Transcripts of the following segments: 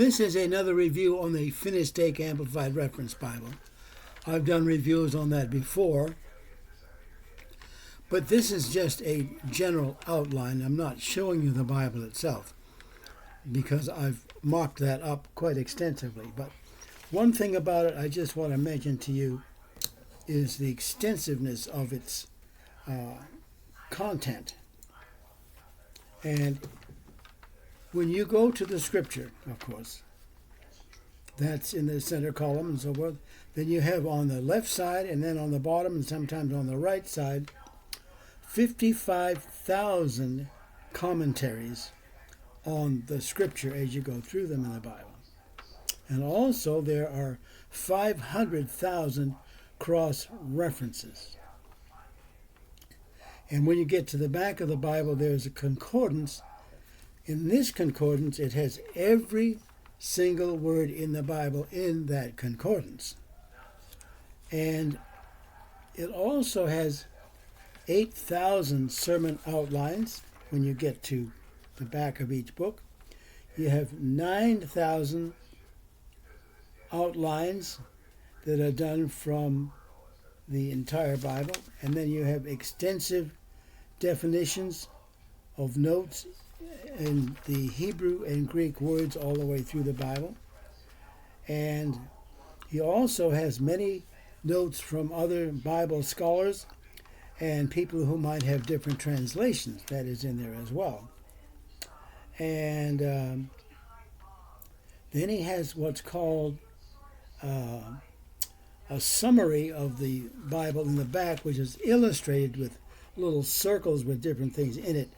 This is another review on the finished Dake Amplified Reference Bible. I've done reviews on that before, but this is just a general outline. I'm not showing you the Bible itself because I've marked that up quite extensively. But one thing about it I just want to mention to you is the extensiveness of its content. And when you go to the scripture, of course, that's in the center column and so forth, then you have on the left side and then on the bottom and sometimes on the right side 55,000 commentaries on the scripture as you go through them in the Bible. And also there are 500,000 cross references. And when you get to the back of the Bible, there's a concordance. In this concordance, it has every single word in the Bible in that concordance. And it also has 8,000 sermon outlines when you get to the back of each book. You have 9,000 outlines that are done from the entire Bible. And then you have extensive definitions of notes in the Hebrew and Greek words all the way through the Bible. And he also has many notes from other Bible scholars and people who might have different translations. That is in there as well. And then he has what's called a summary of the Bible in the back, which is illustrated with little circles with different things in it.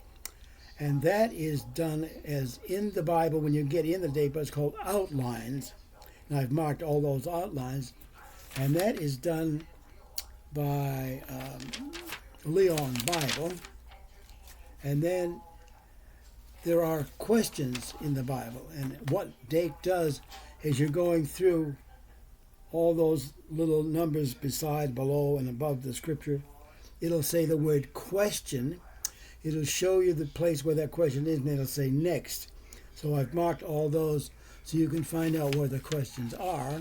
And that is done as in the Bible when you get in the Dake, but it's called outlines. And I've marked all those outlines. And that is done by Leon Bible. And then there are questions in the Bible. And what Dake does is you're going through all those little numbers beside, below, and above the scripture. It'll say the word question. It'll show you the place where that question is, and it'll say next. So I've marked all those so you can find out where the questions are.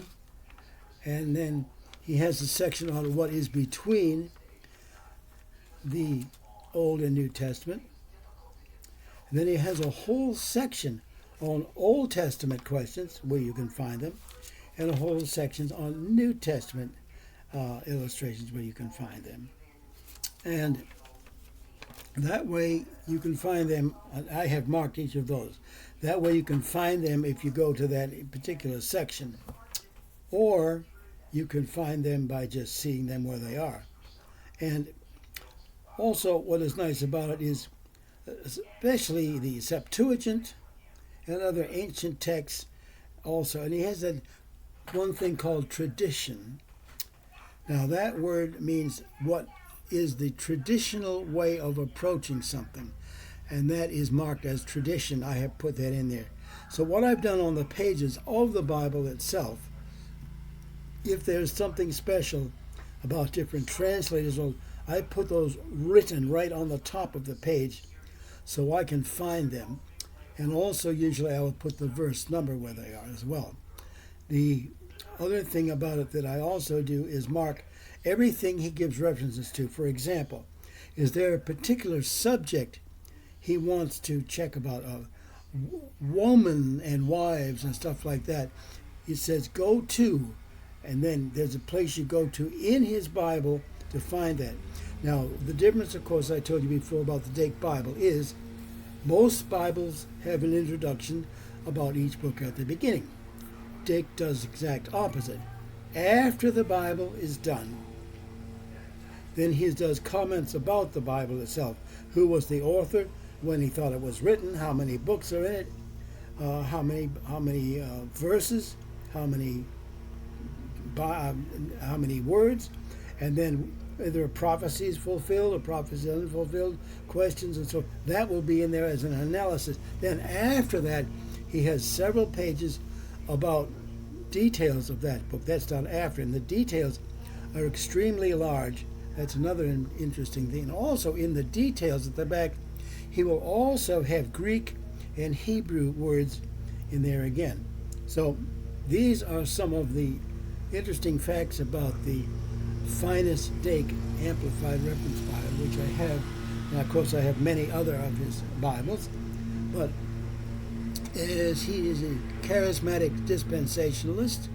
And then he has a section on what is between the Old and New Testament. And then he has a whole section on Old Testament questions where you can find them, and a whole section on New Testament illustrations where you can find them. And that way you can find them. I have marked each of those. That way you can find them if you go to that particular section. Or you can find them by just seeing them where they are. And also what is nice about it is especially the Septuagint and other ancient texts also. And he has that one thing called tradition. Now that word means what is the traditional way of approaching something, and that is marked as tradition. I have put that in there. So what I've done on the pages of the Bible itself, if there's something special about different translators, I put those written right on the top of the page so I can find them. And also usually I will put the verse number where they are as well. The other thing about it that I also do is mark everything he gives references to. For example, is there a particular subject he wants to check about, women and wives and stuff like that? He says go to, and then there's a place you go to in his Bible to find that. Now, the difference, of course, I told you before about the Dake Bible is most Bibles have an introduction about each book at the beginning. Dake does the exact opposite. After the Bible is done, then he does comments about the Bible itself. Who was the author, when he thought it was written, how many books are in it, how many verses, how many words, and then either prophecies fulfilled or prophecies unfulfilled, questions, and so that will be in there as an analysis. Then after that, he has several pages about details of that book. That's done after, and the details are extremely large. That's another interesting thing. And also in the details at the back, he will also have Greek and Hebrew words in there again. So these are some of the interesting facts about the finest Dake Amplified Reference Bible, which I have. And of course, I have many other of his Bibles. But as he is a charismatic dispensationalist,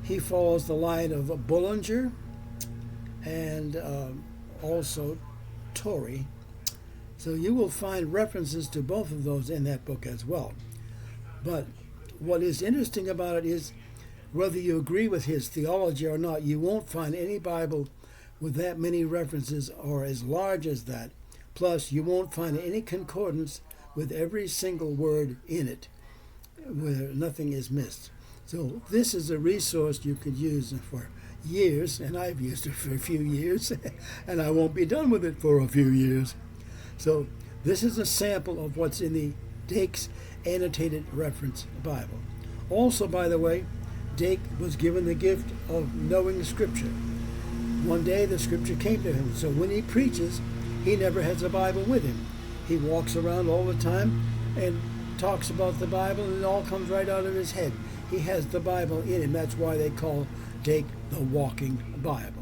he follows the line of Bullinger and also Torrey. So you will find references to both of those in that book as well. But what is interesting about it is, whether you agree with his theology or not, you won't find any Bible with that many references or as large as that. Plus, you won't find any concordance with every single word in it, where nothing is missed. So this is a resource you could use for years, and I've used it for a few years, and I won't be done with it for a few years. So this is a sample of what's in the Dake's Annotated Reference Bible. Also, by the way, Dake was given the gift of knowing Scripture. One day the Scripture came to him, so when he preaches, he never has a Bible with him. He walks around all the time and talks about the Bible, and it all comes right out of his head. He has the Bible in him. That's why they call Dake the walking Bible.